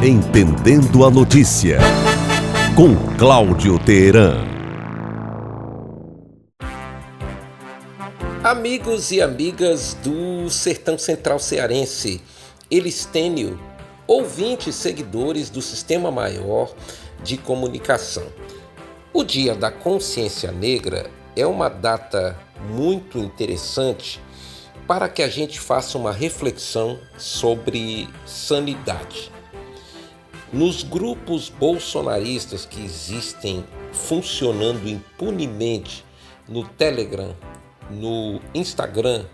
Entendendo a Notícia, com Cláudio Teheran. Amigos e amigas do Sertão Central Cearense, Elistênio, ouvintes e seguidores do Sistema Maior de Comunicação. O Dia da Consciência Negra é uma data muito interessante para que a gente faça uma reflexão sobre sanidade. Nos grupos bolsonaristas que existem funcionando impunemente no Telegram, no Instagram,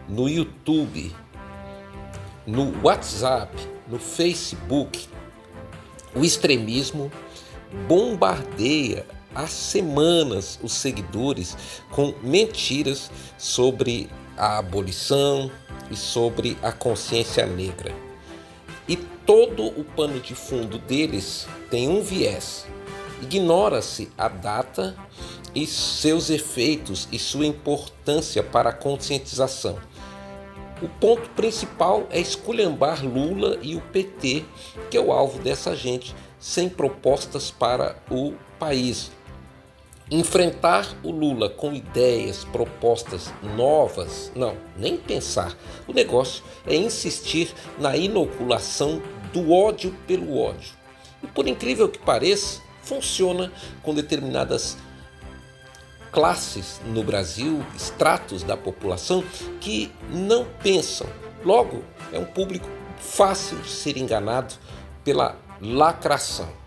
no YouTube, no WhatsApp, no Facebook, o extremismo bombardeia há semanas os seguidores com mentiras sobre a abolição e sobre a consciência negra. E todo o pano de fundo deles tem um viés. Ignora-se a data e seus efeitos e sua importância para a conscientização. O ponto principal é esculhambar Lula e o PT, que é o alvo dessa gente, sem propostas para o país. Enfrentar o Lula com ideias, propostas novas, não, nem pensar. O negócio é insistir na inoculação do ódio pelo ódio. E por incrível que pareça, funciona com determinadas classes no Brasil, estratos da população que não pensam. Logo, é um público fácil de ser enganado pela lacração.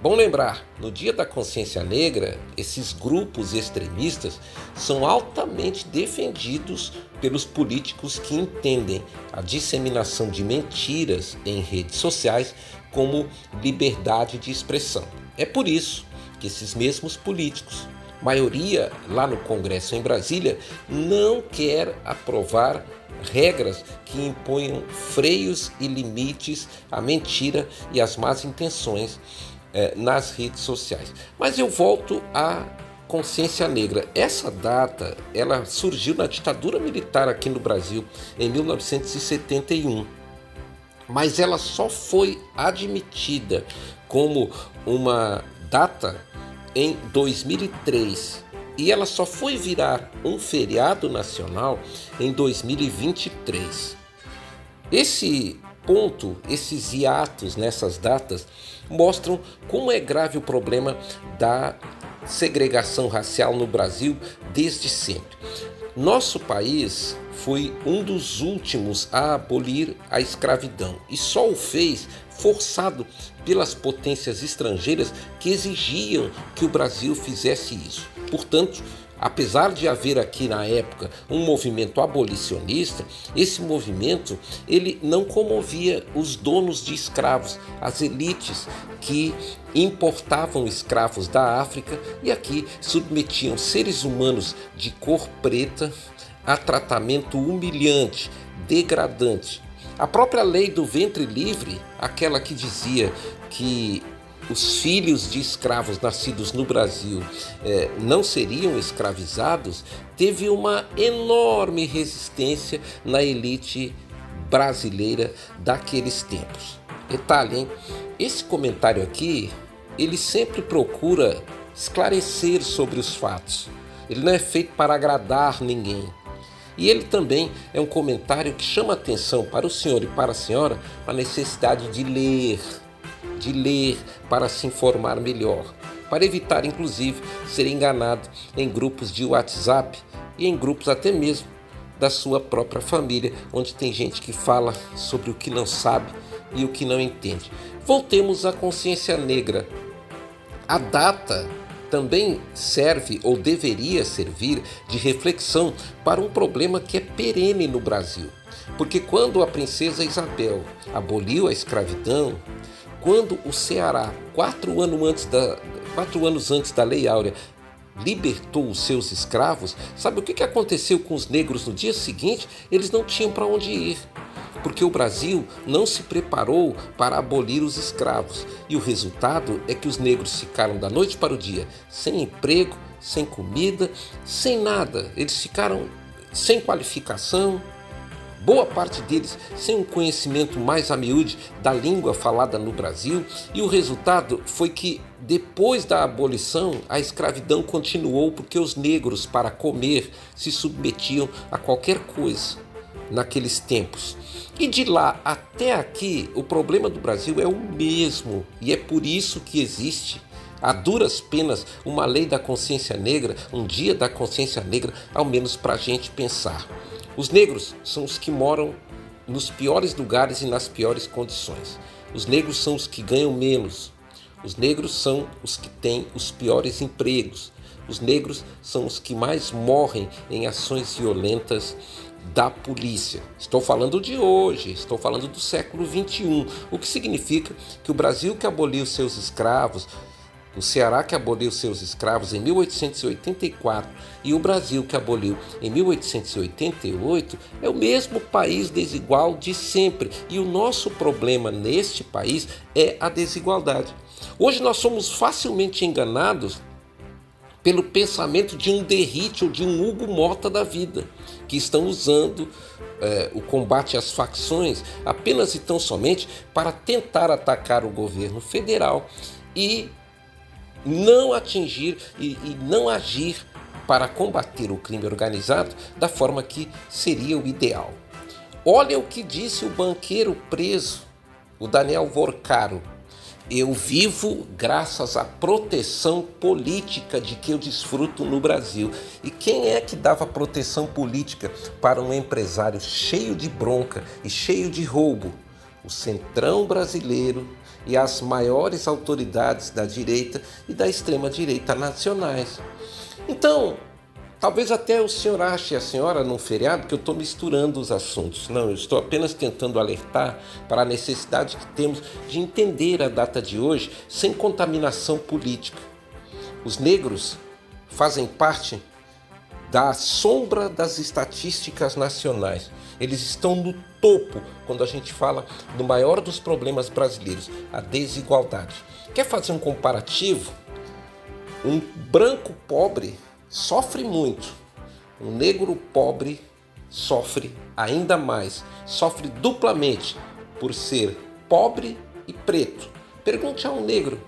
Bom lembrar, no Dia da Consciência Negra, esses grupos extremistas são altamente defendidos pelos políticos que entendem a disseminação de mentiras em redes sociais como liberdade de expressão. É por isso que esses mesmos políticos, maioria lá no Congresso em Brasília, não quer aprovar regras que imponham freios e limites à mentira e às más intenções nas redes sociais. Mas eu volto à consciência negra. Essa data, ela surgiu na ditadura militar aqui no Brasil em 1971, mas ela só foi admitida como uma data em 2003 e ela só foi virar um feriado nacional em 2023. Esse ponto, esses hiatos nessas datas mostram como é grave o problema da segregação racial no Brasil desde sempre. Nosso país foi um dos últimos a abolir a escravidão e só o fez forçado pelas potências estrangeiras que exigiam que o Brasil fizesse isso. Portanto, apesar de haver aqui na época um movimento abolicionista, esse movimento ele não comovia os donos de escravos, as elites que importavam escravos da África e aqui submetiam seres humanos de cor preta a tratamento humilhante, degradante. A própria lei do ventre livre, aquela que dizia que os filhos de escravos nascidos no Brasil não seriam escravizados, teve uma enorme resistência na elite brasileira daqueles tempos. Detalhe, hein? Esse comentário aqui, ele sempre procura esclarecer sobre os fatos. Ele não é feito para agradar ninguém. E ele também é um comentário que chama atenção para o senhor e para a senhora a necessidade de ler para se informar melhor, para evitar inclusive ser enganado em grupos de WhatsApp e em grupos até mesmo da sua própria família, onde tem gente que fala sobre o que não sabe e o que não entende. Voltemos à consciência negra. A data também serve ou deveria servir de reflexão para um problema que é perene no Brasil. Porque quando a princesa Isabel aboliu a escravidão, quando o Ceará, 4 anos antes da Lei Áurea, libertou os seus escravos, sabe o que aconteceu com os negros no dia seguinte? Eles não tinham para onde ir, porque o Brasil não se preparou para abolir os escravos. E o resultado é que os negros ficaram da noite para o dia sem emprego, sem comida, sem nada. Eles ficaram sem qualificação, boa parte deles sem um conhecimento mais a miúde da língua falada no Brasil, e o resultado foi que, depois da abolição, a escravidão continuou porque os negros, para comer, se submetiam a qualquer coisa naqueles tempos. E de lá até aqui, o problema do Brasil é o mesmo, e é por isso que existe, a duras penas, uma lei da consciência negra, um dia da consciência negra, ao menos para a gente pensar. Os negros são os que moram nos piores lugares e nas piores condições. Os negros são os que ganham menos. Os negros são os que têm os piores empregos. Os negros são os que mais morrem em ações violentas da polícia. Estou falando de hoje, estou falando do século XXI, o que significa que o Brasil que aboliu seus escravos, o Ceará que aboliu seus escravos em 1884 e o Brasil que aboliu em 1888 é o mesmo país desigual de sempre, e o nosso problema neste país é a desigualdade. Hoje nós somos facilmente enganados pelo pensamento de um Derrite ou de um Hugo Mota da vida, que estão usando o combate às facções apenas e tão somente para tentar atacar o governo federal e não atingir e não agir para combater o crime organizado da forma que seria o ideal. Olha o que disse o banqueiro preso, o Daniel Vorcaro. Eu vivo graças à proteção política de que eu desfruto no Brasil. E quem é que dava proteção política para um empresário cheio de bronca e cheio de roubo? O Centrão brasileiro e as maiores autoridades da direita e da extrema-direita nacionais. Então, talvez até o senhor ache, a senhora, num feriado, que eu estou misturando os assuntos. Não, eu estou apenas tentando alertar para a necessidade que temos de entender a data de hoje sem contaminação política. Os negros fazem parte da sombra das estatísticas nacionais. Eles estão no topo quando a gente fala do maior dos problemas brasileiros, a desigualdade. Quer fazer um comparativo? Um branco pobre sofre muito. Um negro pobre sofre ainda mais. Sofre duplamente por ser pobre e preto. Pergunte a um negro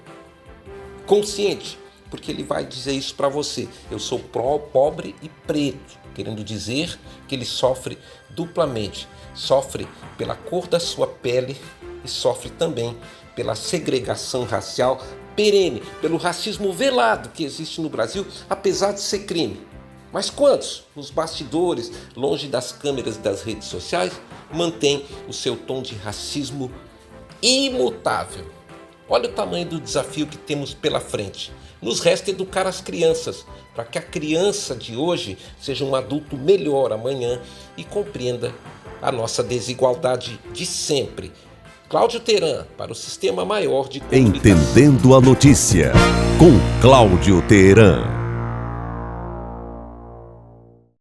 consciente, porque ele vai dizer isso para você. Eu sou pobre e preto, querendo dizer que ele sofre duplamente. Sofre pela cor da sua pele e sofre também pela segregação racial perene, pelo racismo velado que existe no Brasil, apesar de ser crime. Mas quantos, nos bastidores, longe das câmeras e das redes sociais, mantêm o seu tom de racismo imutável? Olha o tamanho do desafio que temos pela frente. Nos resta educar as crianças, para que a criança de hoje seja um adulto melhor amanhã e compreenda a nossa desigualdade de sempre. Cláudio Teran, para o Sistema Maior de Comunicação. Entendendo a notícia, com Cláudio Teran.